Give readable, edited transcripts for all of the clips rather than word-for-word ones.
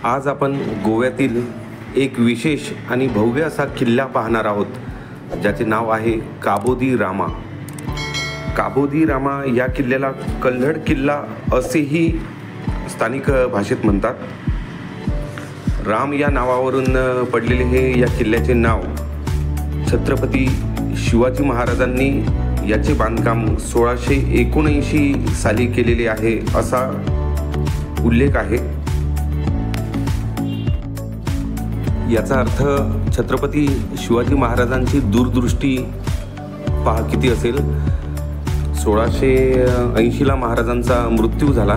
आज आपण गोव्यातील एक विशेष आणि भव्य असा किल्ला पाहणार आहोत, ज्याचे नाव आहे काबो दी रामा. काबो दी रामा या किल्ल्याला कल्हड किल्ला असेही स्थानिक भाषेत म्हणतात. राम या नावावरून पडलेले हे या किल्ल्याचे नाव छत्रपती शिवाजी महाराजांनी याचे बांधकाम 1679 साली केलेले आहे असा उल्लेख आहे. याचा अर्थ छत्रपती शिवाजी महाराजांची दूरदृष्टी पहा किती असेल. 1680ला महाराजांचा मृत्यू झाला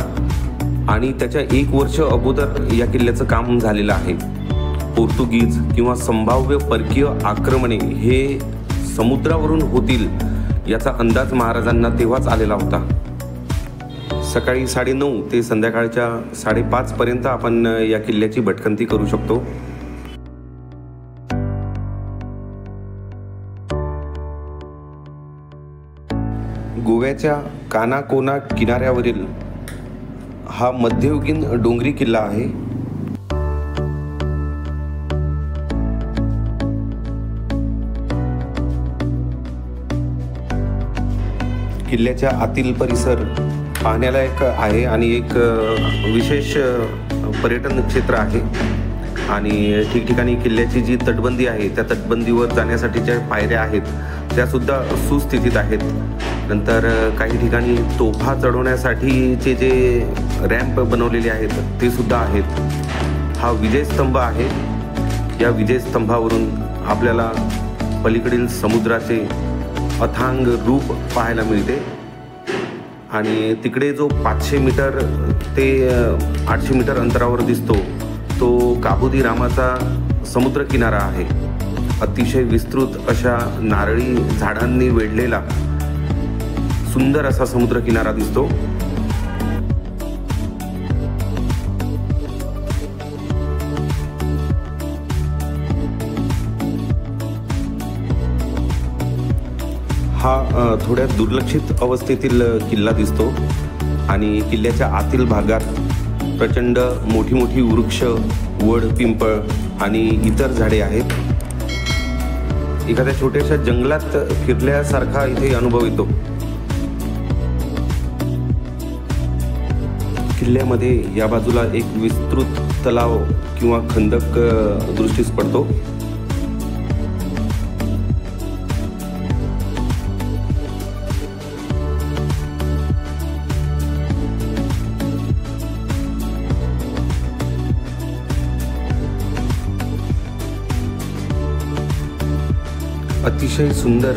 आणि त्याच्या 1 वर्ष अगोदर या किल्ल्याचं काम झालेलं आहे. पोर्तुगीज किंवा संभाव्य परकीय आक्रमणे हे समुद्रावरून होतील याचा अंदाज महाराजांना तेव्हाच आलेला होता. सकाळी 9:30 ते संध्याकाळच्या 5:30 पर्यंत आपण या किल्ल्याची भटकंती करू शकतो. गोव्याच्या कानाकोना किनाऱ्यावरील हा मध्ययुगीन डोंगरी किल्ला आहे. किल्ल्याच्या आतील परिसर पाहण्यालायक आहे आणि एक विशेष पर्यटन क्षेत्र आहे. आणि ठिकठिकाणी किल्ल्याची जी तटबंदी आहे त्या तटबंदीवर जाण्यासाठीच्या पायऱ्या आहेत त्यासुद्धा सुस्थितीत आहेत. नंतर काही ठिकाणी तोफा चढवण्यासाठीचे जे रॅम्प बनवलेले आहेत ते सुद्धा आहेत. हा विजयस्तंभ आहे. या विजयस्तंभावरून आपल्याला पलीकडील समुद्राचे अथांग रूप पाहायला मिळते. आणि तिकडे जो 500 मीटर ते 800 मीटर अंतरावर दिसतो तो काबो दी रामाचा समुद्र किनारा आहे. अतिशय विस्तृत अशा नारळी झाडांनी वेढलेला सुंदर असा समुद्र किनारा दिसतो. हा थोड्या दुर्लक्षित अवस्थेतील किल्ला दिसतो आणि किल्ल्याच्या आतील भागात प्रचंड मोठी मोठी वृक्ष, वड, पिंपळ आणि इतर झाडे आहेत. एखाद्या छोट्याशा जंगलात फिरल्यासारखा इथे अनुभव येतो. किल्ल्यामध्ये या बाजूला एक विस्तृत तलाव किंवा खंदक दृष्टीस पडतो. अतिशय सुंदर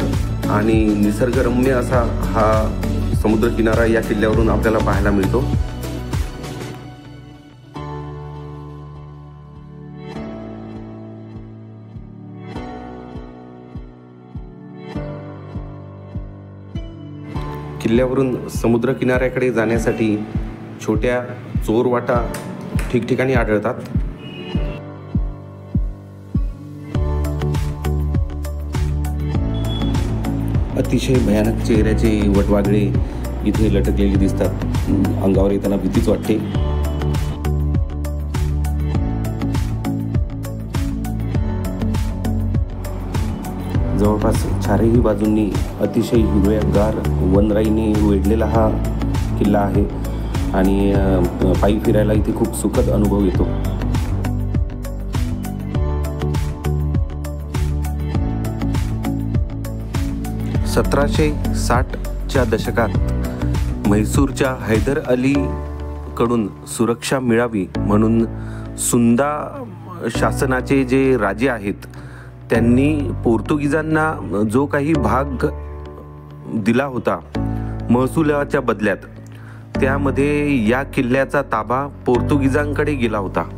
आणि निसर्गरम्य असा हा समुद्र किनारा या किल्ल्यावरून आपल्याला पाहायला मिळतो. किल्ल्यावरून समुद्र किनाऱ्याकडे जाण्यासाठी छोट्या चोरवाटा ठिकठिकाणी आढळतात. अतिशय भयानक चेहऱ्याचे वटवाघळे इथे लटकलेले दिसतात. अंगावर येताना भीतीच वाटते. जवळपास चारही बाजूंनी अतिशय हिरव्यागार वनराईने वेढलेला हा किल्ला आहे आणि पायी फिरायला इथे खूप सुखद अनुभव येतो. च्या दशकात म्हैसूरच्या हैदर अली कडून सुरक्षा मिळावी म्हणून सुंदा शासनाचे जे राजे आहेत त्यांनी पोर्तुगीजांना जो काही भाग दिला होता महसुलाच्या बदल्यात, त्यामध्ये या किल्ल्याचा ताबा पोर्तुगीजांकडे गेला होता.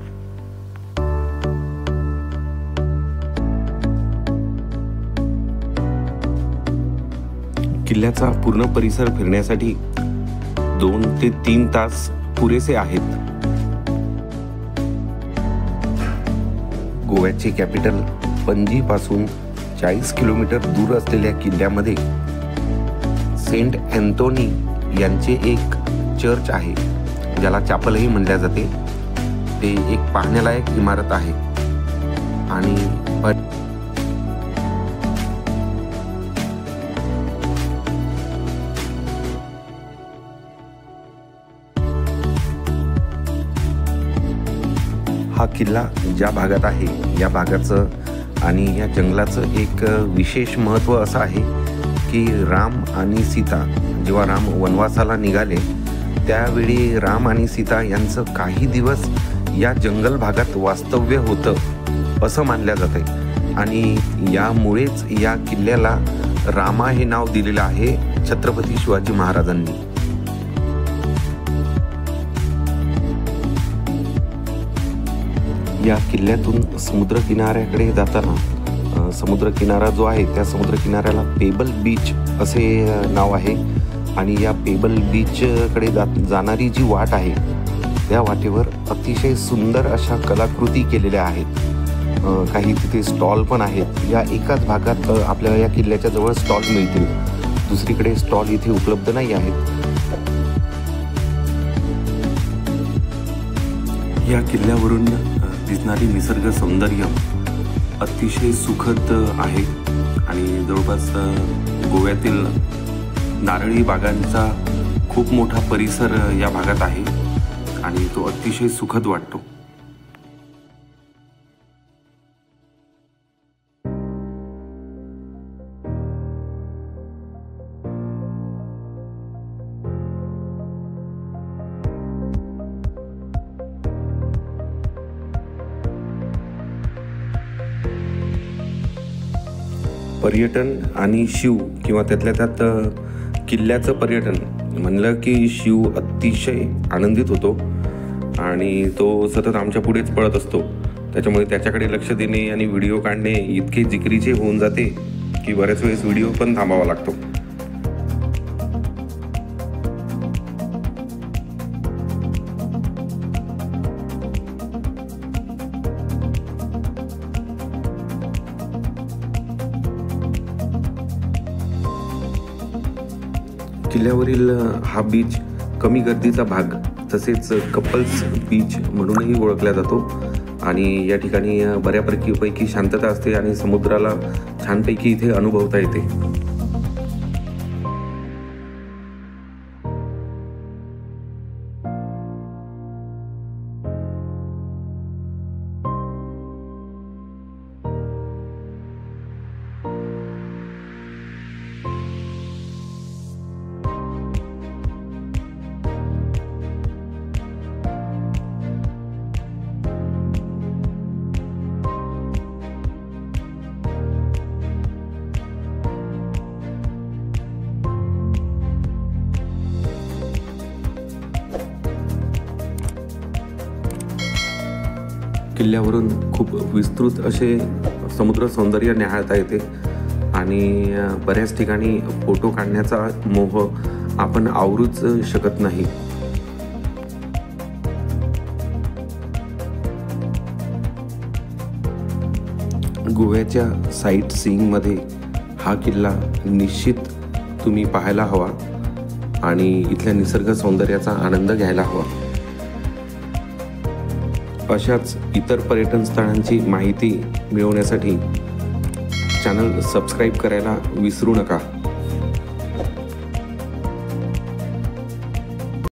किल्ल्याचा पूर्ण परिसर फिरण्यासाठी 2 ते 3 तास पुरेसे आहेत. गोव्याचे कॅपिटल पणजीपासून 40 किलोमीटर दूर असलेल्या किल्ल्यामध्ये सेंट अँथोनी यांचे एक चर्च आहे, ज्याला चॅपलही म्हणले जाते. ते एक पाहण्यालायक इमारत आहे आणि हा किल्ला ज्या भागात आहे या भागाचं आणि या जंगलाचं एक विशेष महत्त्व असं आहे की राम आणि सीता जेव्हा राम वनवासाला निघाले त्यावेळी राम आणि सीता यांचं काही दिवस या जंगल भागात वास्तव्य होतं असं मानलं जात आहे आणि यामुळेच या किल्ल्याला रामा हे नाव दिलेलं आहे छत्रपती शिवाजी महाराजांनी। या किल्ल्यातून समुद्र किनाऱ्याकडे जाताना समुद्र किनारा जो आहे त्या समुद्र किनाऱ्याला पेबल बीच असे नाव आहे आणि या पेबल बीचकडे जाणारी जी वाट आहे त्या वाटेवर अतिशय सुंदर अशा कलाकृती केलेल्या आहेत। काही तिथे स्टॉल पण आहेत। या एकाच भागात आपल्याला या किल्ल्याच्या जवळ स्टॉल मिळतील, दुसरीकडे स्टॉल इथे उपलब्ध नाही आहेत। या किल्ल्यावरून दिसणारी निसर्ग सौंदर्य अतिशय सुखद आहे आणि जवळपास गोव्यातील नारळी बागांचा खूप मोठा परिसर या भागात आहे आणि तो अतिशय सुखद वाटतो। पर्यटन आणि शिव किंवा त्यातल्या त्यात किल्ल्याचं पर्यटन म्हणलं की शिव अतिशय आनंदित होतो आणि तो सतत आमच्या पुढेच पळत असतो। त्याच्यामुळे त्याच्याकडे लक्ष देणे आणि व्हिडिओ काढणे इतके जिकरीचे होऊन जाते की बऱ्याच वेळेस व्हिडिओ पण थांबावा लागतो। किल्ल्यावरील हा बीच कमी गर्दीचा भाग तसेच कपल्स बीच म्हणूनही ओळखला जातो आणि या ठिकाणी बऱ्यापैकी शांतता असते आणि समुद्राला छानपैकी इथे अनुभवता येते। किल्ल्यावरून खूप विस्तृत असे समुद्र सौंदर्य निहाळता येते आणि बऱ्याच ठिकाणी फोटो काढण्याचा मोह आपण आवरूच शकत नाही। गोव्याच्या साईट सीइंगमध्ये हा किल्ला निश्चित तुम्ही पाहायला हवा आणि इथल्या निसर्ग सौंदर्याचा आनंद घ्यायला हवा। अशाच इतर पर्यटन स्थळांची माहिती मिळवण्यासाठी चॅनल सबस्क्राईब करायला विसरू नका।